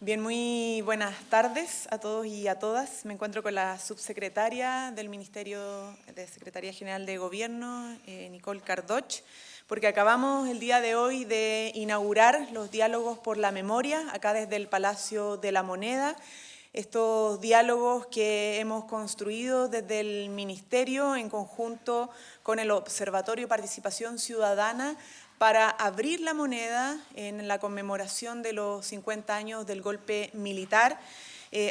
Bien, muy buenas tardes a todos y a todas. Me encuentro con la subsecretaria del Ministerio de Secretaría General de Gobierno, Nicole Cardoch, porque acabamos el día de hoy de inaugurar los diálogos por la memoria, acá desde el Palacio de la Moneda. Estos diálogos que hemos construido desde el Ministerio en conjunto con el Observatorio de Participación Ciudadana para abrir la moneda en la conmemoración de los 50 años del golpe militar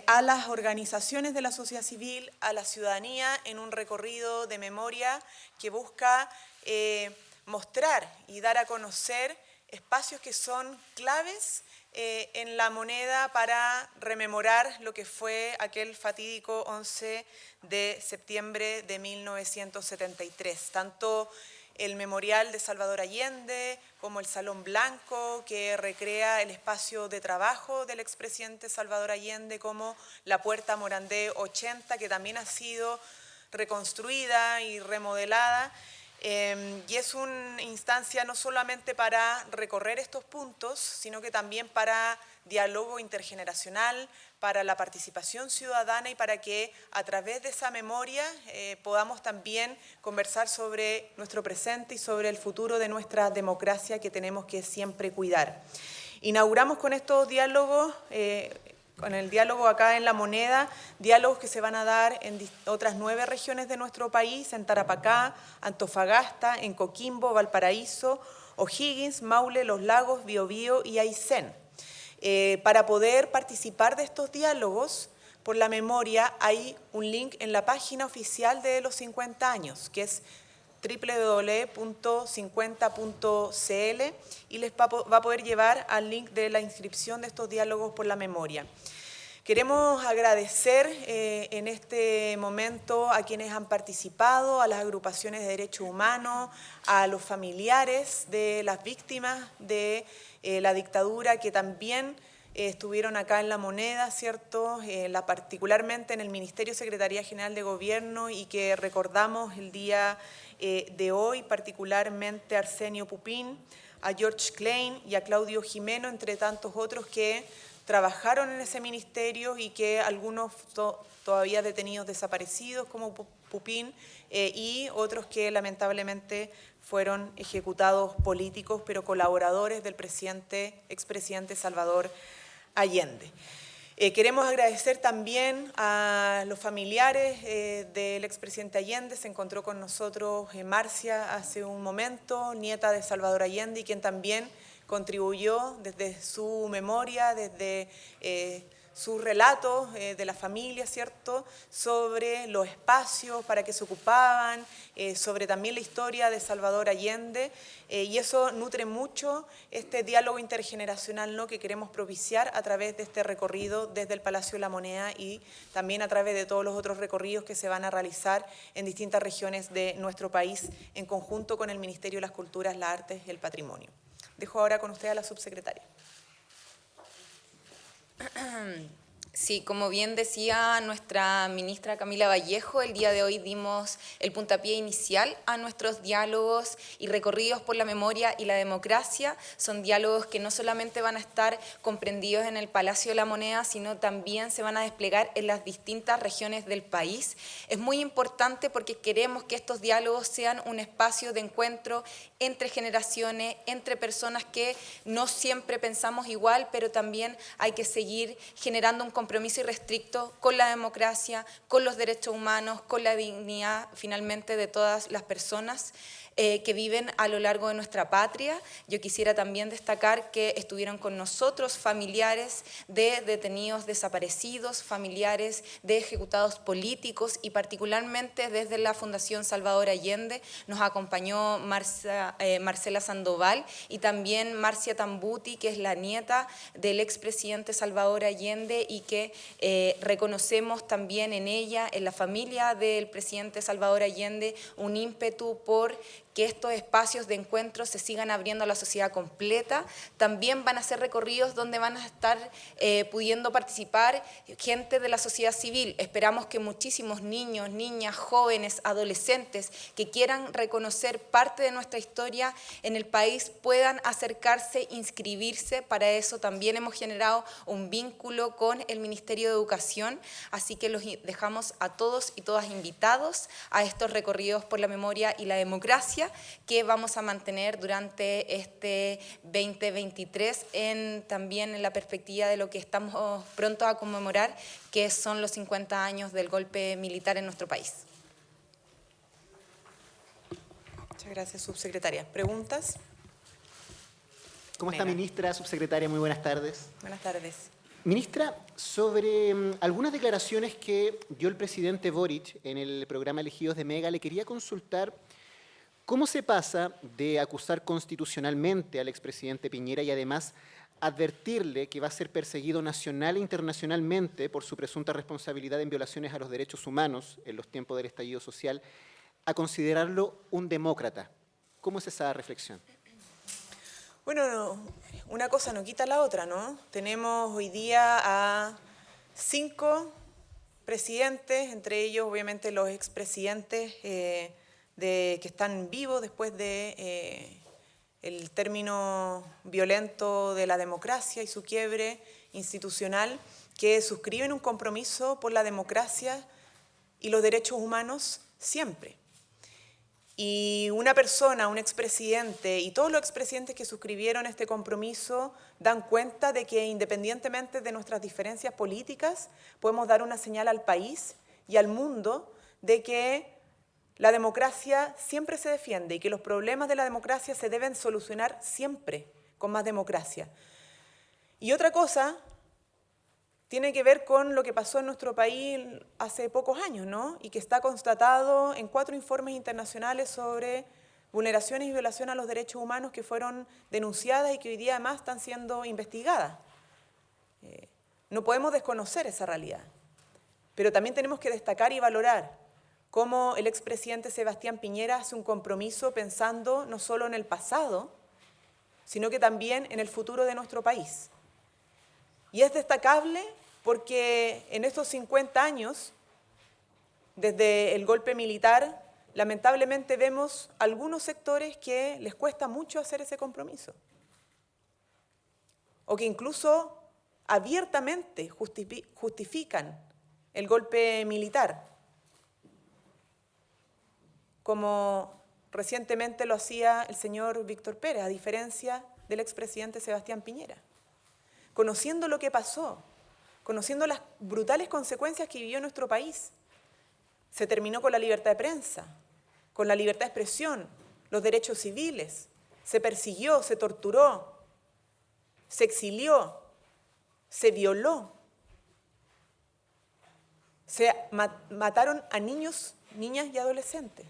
a las organizaciones de la sociedad civil, a la ciudadanía, en un recorrido de memoria que busca mostrar y dar a conocer espacios que son claves en la moneda para rememorar lo que fue aquel fatídico 11 de septiembre de 1973, tanto el Memorial de Salvador Allende, como el Salón Blanco, que recrea el espacio de trabajo del expresidente Salvador Allende, como la Puerta Morandé 80, que también ha sido reconstruida y remodelada. Y es una instancia no solamente para recorrer estos puntos, sino que también para diálogo intergeneracional, para la participación ciudadana y para que a través de esa memoria podamos también conversar sobre nuestro presente y sobre el futuro de nuestra democracia que tenemos que siempre cuidar. Inauguramos con estos diálogos, con el diálogo acá en La Moneda, diálogos que se van a dar en otras 9 regiones de nuestro país, en Tarapacá, Antofagasta, en Coquimbo, Valparaíso, O'Higgins, Maule, Los Lagos, Biobío y Aysén. Para poder participar de estos diálogos por la memoria hay un link en la página oficial de los 50 años, que es www.50.cl y les va a poder llevar al link de la inscripción de estos diálogos por la memoria. Queremos agradecer en este momento a quienes han participado, a las agrupaciones de derechos humanos, a los familiares de las víctimas de la dictadura que también estuvieron acá en La Moneda, ¿cierto? Particularmente en el Ministerio de Secretaría General de Gobierno y que recordamos el día de hoy, particularmente a Arsenio Pupín, a George Klein y a Claudio Jimeno, entre tantos otros que trabajaron en ese ministerio y que algunos todavía detenidos desaparecidos como Pupín y otros que lamentablemente fueron ejecutados políticos, pero colaboradores del expresidente Salvador Allende. Queremos agradecer también a los familiares del expresidente Allende. Se encontró con nosotros Marcia hace un momento, nieta de Salvador Allende, y quien también contribuyó desde su memoria, desde sus relatos de la familia, ¿cierto?, sobre los espacios para que se ocupaban, sobre también la historia de Salvador Allende, y eso nutre mucho este diálogo intergeneracional, ¿no?, que queremos propiciar a través de este recorrido desde el Palacio de la Moneda y también a través de todos los otros recorridos que se van a realizar en distintas regiones de nuestro país en conjunto con el Ministerio de las Culturas, las Artes y el Patrimonio. Dejo ahora con usted a la subsecretaria. Sí, como bien decía nuestra ministra Camila Vallejo, el día de hoy dimos el puntapié inicial a nuestros diálogos y recorridos por la memoria y la democracia. Son diálogos que no solamente van a estar comprendidos en el Palacio de la Moneda, sino también se van a desplegar en las distintas regiones del país. Es muy importante porque queremos que estos diálogos sean un espacio de encuentro entre generaciones, entre personas que no siempre pensamos igual, pero también hay que seguir generando un compromiso irrestricto con la democracia, con los derechos humanos, con la dignidad finalmente de todas las personas que viven a lo largo de nuestra patria. Yo quisiera también destacar que estuvieron con nosotros familiares de detenidos desaparecidos, familiares de ejecutados políticos y particularmente desde la Fundación Salvador Allende nos acompañó Marcela Sandoval y también Marcia Tambuti, que es la nieta del expresidente Salvador Allende y que reconocemos también en ella, en la familia del presidente Salvador Allende, un ímpetu por que estos espacios de encuentro se sigan abriendo a la sociedad completa. También van a ser recorridos donde van a estar pudiendo participar gente de la sociedad civil. Esperamos que muchísimos niños, niñas, jóvenes, adolescentes que quieran reconocer parte de nuestra historia en el país puedan acercarse, inscribirse. Para eso también hemos generado un vínculo con el Ministerio de Educación, así que los dejamos a todos y todas invitados a estos recorridos por la memoria y la democracia que vamos a mantener durante este 2023 también en la perspectiva de lo que estamos pronto a conmemorar, que son los 50 años del golpe militar en nuestro país. Muchas gracias, subsecretaria. ¿Preguntas? ¿Cómo está, ministra, subsecretaria? Muy buenas tardes. Buenas tardes. Ministra, sobre algunas declaraciones que dio el presidente Boric en el programa Elegidos de Mega, le quería consultar cómo se pasa de acusar constitucionalmente al expresidente Piñera y además advertirle que va a ser perseguido nacional e internacionalmente por su presunta responsabilidad en violaciones a los derechos humanos en los tiempos del estallido social, a considerarlo un demócrata. ¿Cómo es esa reflexión? Bueno, una cosa no quita la otra, ¿no? Tenemos hoy día a 5 presidentes, entre ellos obviamente los expresidentes que están vivos después de el término violento de la democracia y su quiebre institucional, que suscriben un compromiso por la democracia y los derechos humanos siempre. Y una persona, un expresidente y todos los expresidentes que suscribieron este compromiso dan cuenta de que independientemente de nuestras diferencias políticas podemos dar una señal al país y al mundo de que la democracia siempre se defiende y que los problemas de la democracia se deben solucionar siempre con más democracia. Y otra cosa tiene que ver con lo que pasó en nuestro país hace pocos años, ¿no? Y que está constatado en 4 informes internacionales sobre vulneraciones y violaciones a los derechos humanos que fueron denunciadas y que hoy día además están siendo investigadas. No podemos desconocer esa realidad, pero también tenemos que destacar y valorar cómo el expresidente Sebastián Piñera hace un compromiso pensando no solo en el pasado, sino que también en el futuro de nuestro país. Y es destacable porque en estos 50 años, desde el golpe militar, lamentablemente vemos algunos sectores que les cuesta mucho hacer ese compromiso. O que incluso abiertamente justifican el golpe militar, como recientemente lo hacía el señor Víctor Pérez, a diferencia del expresidente Sebastián Piñera. Conociendo lo que pasó, conociendo las brutales consecuencias que vivió nuestro país. Se terminó con la libertad de prensa, con la libertad de expresión, los derechos civiles, se persiguió, se torturó, se exilió, se violó, se mataron a niños, niñas y adolescentes.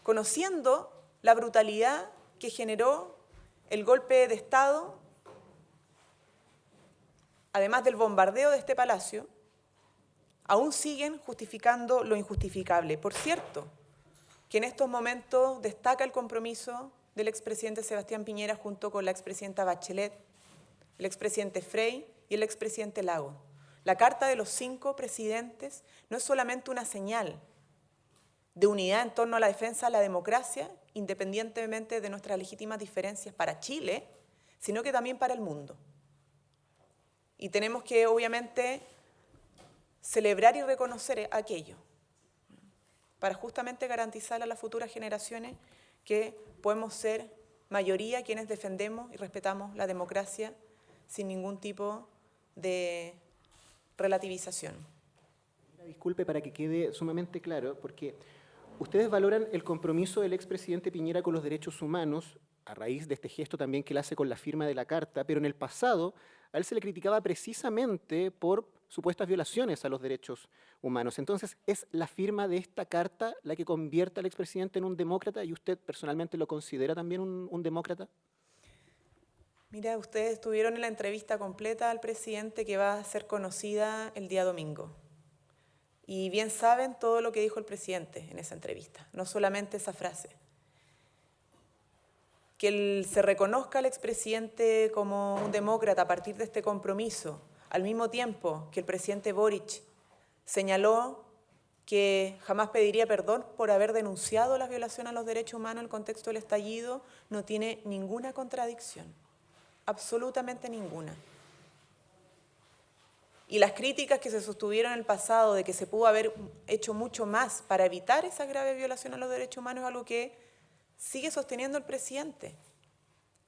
Conociendo la brutalidad que generó el golpe de Estado, además del bombardeo de este palacio, aún siguen justificando lo injustificable. Por cierto, que en estos momentos destaca el compromiso del expresidente Sebastián Piñera junto con la expresidenta Bachelet, el expresidente Frey y el expresidente Lagos. La Carta de los 5 presidentes no es solamente una señal de unidad en torno a la defensa de la democracia, independientemente de nuestras legítimas diferencias para Chile, sino que también para el mundo. Y tenemos que, obviamente, celebrar y reconocer aquello para justamente garantizar a las futuras generaciones que podemos ser mayoría quienes defendemos y respetamos la democracia sin ningún tipo de relativización. Disculpe, para que quede sumamente claro, porque ustedes valoran el compromiso del expresidente Piñera con los derechos humanos a raíz de este gesto también que él hace con la firma de la Carta, pero en el pasado a él se le criticaba precisamente por supuestas violaciones a los derechos humanos. Entonces, ¿es la firma de esta Carta la que convierte al expresidente en un demócrata y usted personalmente lo considera también un demócrata? Mira, ustedes tuvieron en la entrevista completa al presidente que va a ser conocida el día domingo. Y bien saben todo lo que dijo el presidente en esa entrevista, no solamente esa frase. que se reconozca al expresidente como un demócrata a partir de este compromiso, al mismo tiempo que el presidente Boric señaló que jamás pediría perdón por haber denunciado las violaciones a los derechos humanos en el contexto del estallido, no tiene ninguna contradicción, absolutamente ninguna. Y las críticas que se sostuvieron en el pasado de que se pudo haber hecho mucho más para evitar esa grave violación a los derechos humanos es algo que sigue sosteniendo el presidente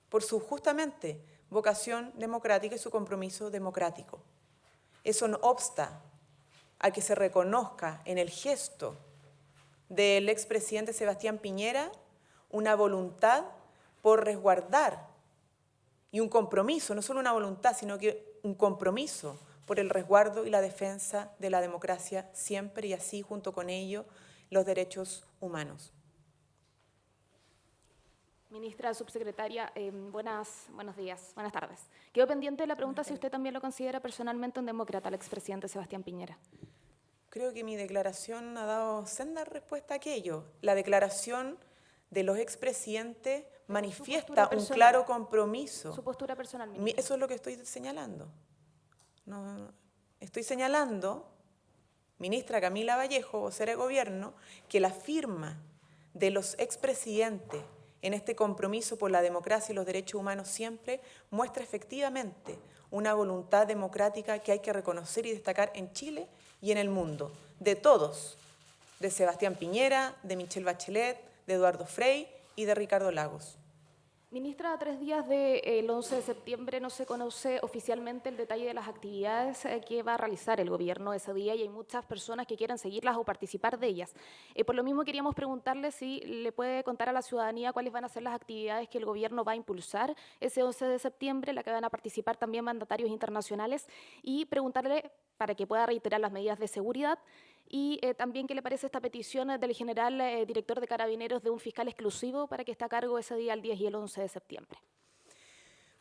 por su justamente vocación democrática y su compromiso democrático. Eso no obsta a que se reconozca en el gesto del expresidente Sebastián Piñera una voluntad por resguardar y un compromiso, no solo una voluntad, sino que un compromiso por el resguardo y la defensa de la democracia siempre y así, junto con ello, los derechos humanos. Ministra, subsecretaria, buenos días, buenas tardes. Quedo pendiente de la pregunta si usted también lo considera personalmente un demócrata al expresidente Sebastián Piñera. Creo que mi declaración ha dado senda respuesta a aquello. La declaración de los expresidentes manifiesta un claro compromiso. Su postura personal, ministra. Eso es lo que estoy señalando. No, estoy señalando, ministra Camila Vallejo, vocera de gobierno, que la firma de los expresidentes en este compromiso por la democracia y los derechos humanos siempre muestra efectivamente una voluntad democrática que hay que reconocer y destacar en Chile y en el mundo, de todos, de Sebastián Piñera, de Michelle Bachelet, de Eduardo Frei y de Ricardo Lagos. Ministra, a 3 días del 11 de septiembre no se conoce oficialmente el detalle de las actividades que va a realizar el gobierno ese día y hay muchas personas que quieren seguirlas o participar de ellas. Por lo mismo queríamos preguntarle si le puede contar a la ciudadanía cuáles van a ser las actividades que el gobierno va a impulsar ese 11 de septiembre, en la que van a participar también mandatarios internacionales, y preguntarle para que pueda reiterar las medidas de seguridad. Y también, ¿qué le parece esta petición del general director de Carabineros de un fiscal exclusivo para que esté a cargo ese día, el 10 y el 11 de septiembre?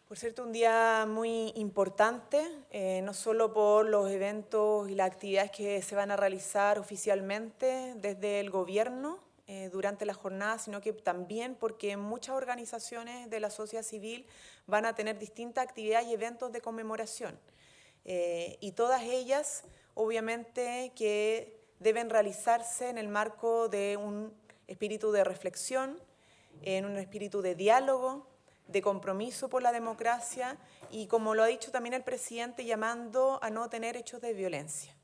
Por cierto, un día muy importante, no solo por los eventos y las actividades que se van a realizar oficialmente desde el gobierno durante la jornada, sino que también porque muchas organizaciones de la sociedad civil van a tener distintas actividades y eventos de conmemoración. Y todas ellas, obviamente, que deben realizarse en el marco de un espíritu de reflexión, en un espíritu de diálogo, de compromiso por la democracia y, como lo ha dicho también el presidente, llamando a no tener hechos de violencia.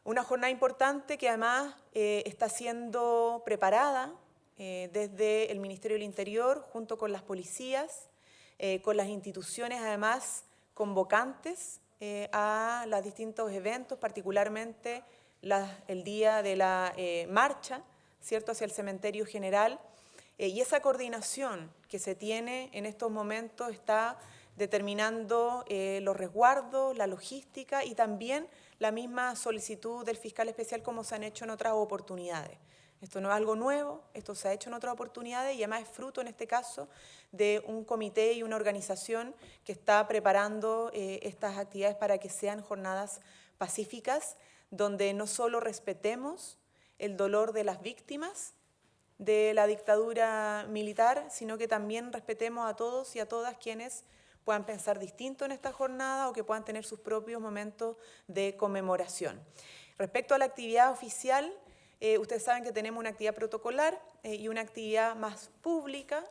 Una jornada importante que además está siendo preparada desde el Ministerio del Interior junto con las policías, con las instituciones además convocantes a los distintos eventos, particularmente el día de la marcha, ¿cierto?, hacia el Cementerio General. Y esa coordinación que se tiene en estos momentos está determinando los resguardos, la logística y también la misma solicitud del fiscal especial como se han hecho en otras oportunidades. Esto no es algo nuevo, esto se ha hecho en otras oportunidades y además es fruto en este caso de un comité y una organización que está preparando estas actividades para que sean jornadas pacíficas, donde no solo respetemos el dolor de las víctimas de la dictadura militar, sino que también respetemos a todos y a todas quienes puedan pensar distinto en esta jornada o que puedan tener sus propios momentos de conmemoración. Respecto a la actividad oficial, ustedes saben que tenemos una actividad protocolar y una actividad más pública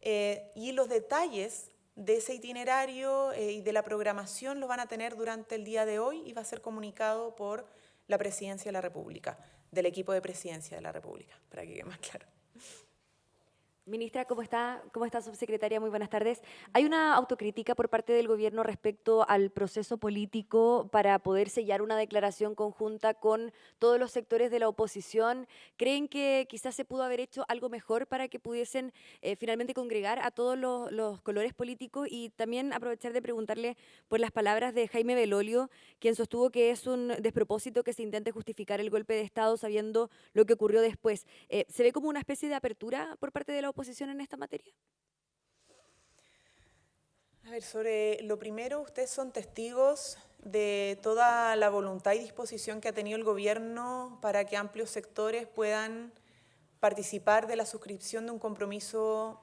y los detalles de ese itinerario y de la programación los van a tener durante el día de hoy y va a ser comunicado por la Presidencia de la República, del equipo de Presidencia de la República, para que quede más claro. Ministra, ¿cómo está? ¿Cómo está, subsecretaria? Muy buenas tardes. Hay una autocrítica por parte del gobierno respecto al proceso político para poder sellar una declaración conjunta con todos los sectores de la oposición. ¿Creen que quizás se pudo haber hecho algo mejor para que pudiesen finalmente congregar a todos los colores políticos? Y también aprovechar de preguntarle por las palabras de Jaime Belolio, quien sostuvo que es un despropósito que se intente justificar el golpe de Estado sabiendo lo que ocurrió después. ¿Se ve como una especie de apertura por parte de la oposición en esta materia? A ver, sobre lo primero, ustedes son testigos de toda la voluntad y disposición que ha tenido el gobierno para que amplios sectores puedan participar de la suscripción de un compromiso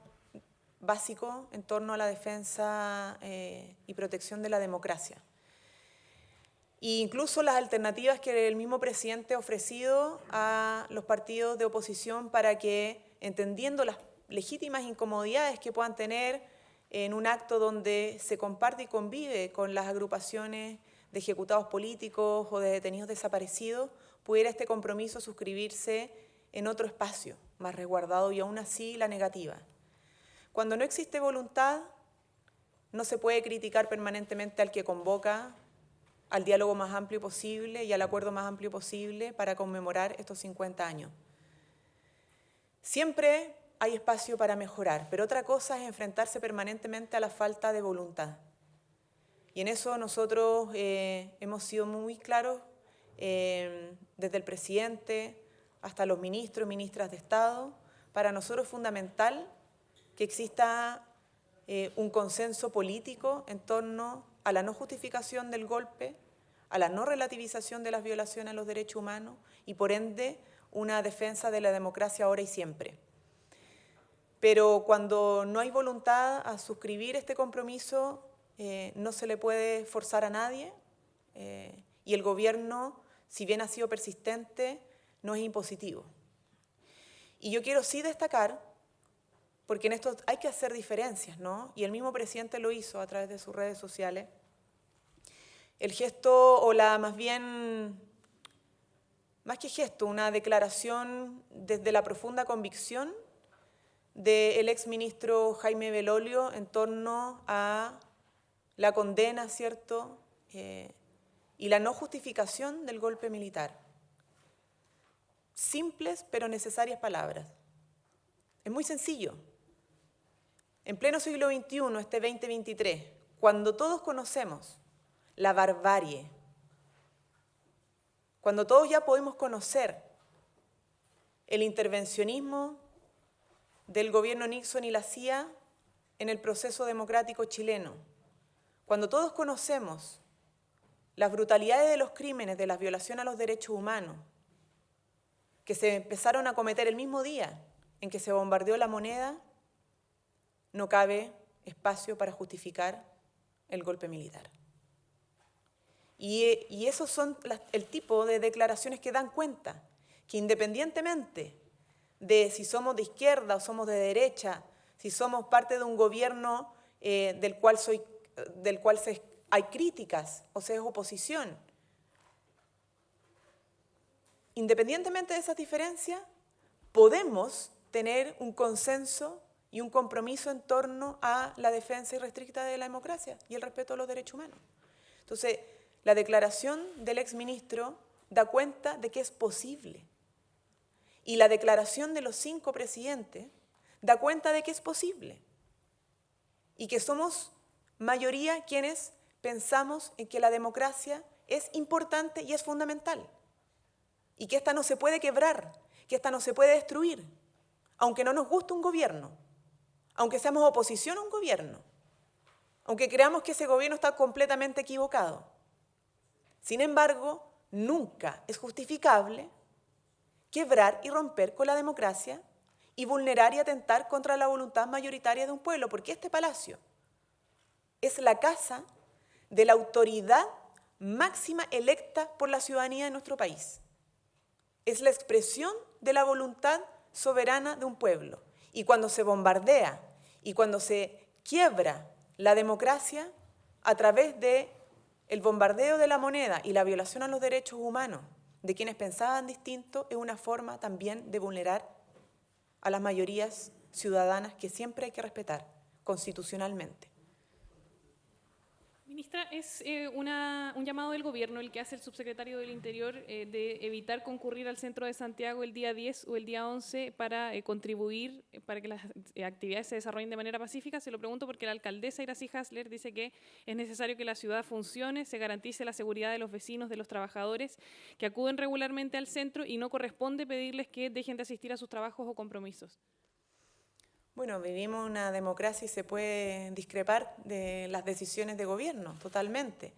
básico en torno a la defensa y protección de la democracia. E incluso las alternativas que el mismo presidente ha ofrecido a los partidos de oposición para que, entendiendo las legítimas incomodidades que puedan tener en un acto donde se comparte y convive con las agrupaciones de ejecutados políticos o de detenidos desaparecidos, pudiera este compromiso suscribirse en otro espacio más resguardado y aún así la negativa. Cuando no existe voluntad, no se puede criticar permanentemente al que convoca al diálogo más amplio posible y al acuerdo más amplio posible para conmemorar estos 50 años. Siempre hay espacio para mejorar, pero otra cosa es enfrentarse permanentemente a la falta de voluntad. Y en eso nosotros hemos sido muy claros, desde el presidente hasta los ministros y ministras de Estado. Para nosotros es fundamental que exista un consenso político en torno a la no justificación del golpe, a la no relativización de las violaciones a los derechos humanos y, por ende, una defensa de la democracia ahora y siempre. Pero cuando no hay voluntad a suscribir este compromiso, no se le puede forzar a nadie y el gobierno, si bien ha sido persistente, no es impositivo. Y yo quiero sí destacar, porque en esto hay que hacer diferencias, ¿no? Y el mismo presidente lo hizo a través de sus redes sociales, el gesto, o la más bien, más que gesto, una declaración desde la profunda convicción del exministro Jaime Belolio en torno a la condena, ¿cierto?, y la no justificación del golpe militar. Simples pero necesarias palabras. Es muy sencillo. En pleno siglo XXI, este 2023, cuando todos conocemos la barbarie, cuando todos ya podemos conocer el intervencionismo del gobierno Nixon y la CIA en el proceso democrático chileno, cuando todos conocemos las brutalidades de los crímenes, de las violaciones a los derechos humanos, que se empezaron a cometer el mismo día en que se bombardeó La Moneda, no cabe espacio para justificar el golpe militar. Y esos son el tipo de declaraciones que dan cuenta que independientemente de si somos de izquierda o somos de derecha, si somos parte de un gobierno del cual hay críticas o se es oposición, independientemente de esas diferencias, podemos tener un consenso y un compromiso en torno a la defensa irrestricta de la democracia y el respeto a los derechos humanos. Entonces, la declaración del exministro da cuenta de que es posible. Y la declaración de los 5 presidentes da cuenta de que es posible. Y que somos mayoría quienes pensamos en que la democracia es importante y es fundamental. Y que esta no se puede quebrar, que esta no se puede destruir, aunque no nos guste un gobierno, aunque seamos oposición a un gobierno, aunque creamos que ese gobierno está completamente equivocado. Sin embargo, nunca es justificable quebrar y romper con la democracia y vulnerar y atentar contra la voluntad mayoritaria de un pueblo, porque este palacio es la casa de la autoridad máxima electa por la ciudadanía de nuestro país. Es la expresión de la voluntad soberana de un pueblo. Y cuando se bombardea y cuando se quiebra la democracia a través del bombardeo de La Moneda y la violación a los derechos humanos de quienes pensaban distinto, es una forma también de vulnerar a las mayorías ciudadanas que siempre hay que respetar constitucionalmente. Ministra, es un llamado del gobierno el que hace el subsecretario del Interior de evitar concurrir al centro de Santiago el día 10 o el día 11 para contribuir para que las actividades se desarrollen de manera pacífica. Se lo pregunto porque la alcaldesa Iracy Hasler dice que es necesario que la ciudad funcione, se garantice la seguridad de los vecinos, de los trabajadores que acuden regularmente al centro y no corresponde pedirles que dejen de asistir a sus trabajos o compromisos. Bueno, vivimos una democracia y se puede discrepar de las decisiones de gobierno, totalmente.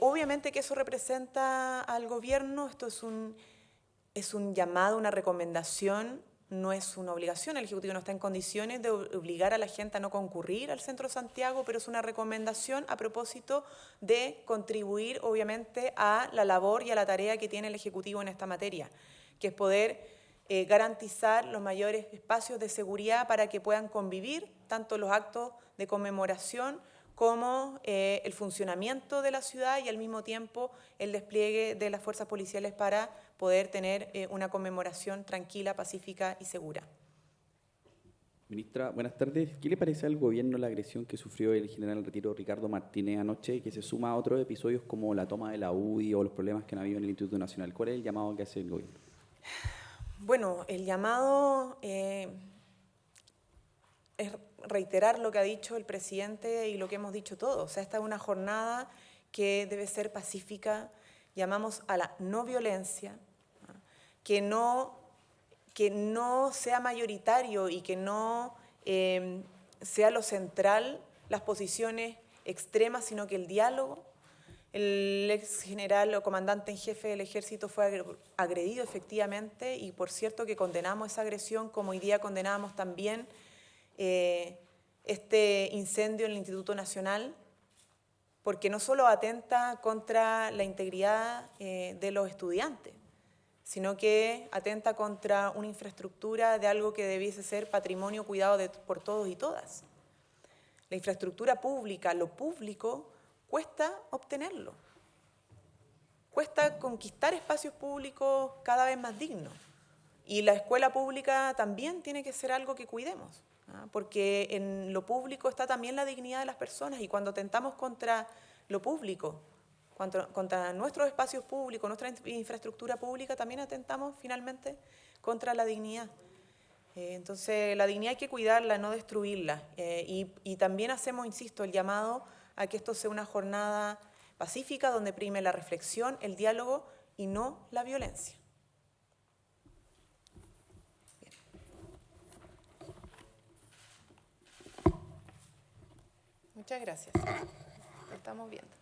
Obviamente que eso representa al gobierno, esto es un llamado, una recomendación no es una obligación, el Ejecutivo no está en condiciones de obligar a la gente a no concurrir al centro de Santiago, pero es una recomendación a propósito de contribuir, obviamente, a la labor y a la tarea que tiene el Ejecutivo en esta materia, que es poder garantizar los mayores espacios de seguridad para que puedan convivir tanto los actos de conmemoración como el funcionamiento de la ciudad y al mismo tiempo el despliegue de las fuerzas policiales para poder tener una conmemoración tranquila, pacífica y segura. Ministra, buenas tardes. ¿Qué le parece al gobierno la agresión que sufrió el general en retiro Ricardo Martínez anoche y que se suma a otros episodios como la toma de la UDI o los problemas que han habido en el Instituto Nacional? ¿Cuál es el llamado que hace el gobierno? Bueno, el llamado es reiterar lo que ha dicho el presidente y lo que hemos dicho todos. O sea, esta es una jornada que debe ser pacífica. Llamamos a la no violencia, que no sea mayoritario y que no sea lo central las posiciones extremas, sino que el diálogo. El ex general o comandante en jefe del ejército fue agredido efectivamente y por cierto que condenamos esa agresión, como hoy día condenamos también este incendio en el Instituto Nacional, porque no solo atenta contra la integridad de los estudiantes, sino que atenta contra una infraestructura de algo que debiese ser patrimonio cuidado por todos y todas. La infraestructura pública, lo público, cuesta obtenerlo. Cuesta conquistar espacios públicos cada vez más dignos. Y la escuela pública también tiene que ser algo que cuidemos, porque en lo público está también la dignidad de las personas y cuando atentamos contra lo público, contra nuestros espacios públicos, nuestra infraestructura pública, también atentamos finalmente contra la dignidad. Entonces, la dignidad hay que cuidarla, no destruirla. Y también hacemos, insisto, el llamado a que esto sea una jornada pacífica donde prime la reflexión, el diálogo y no la violencia. Bien. Muchas gracias. Lo estamos viendo.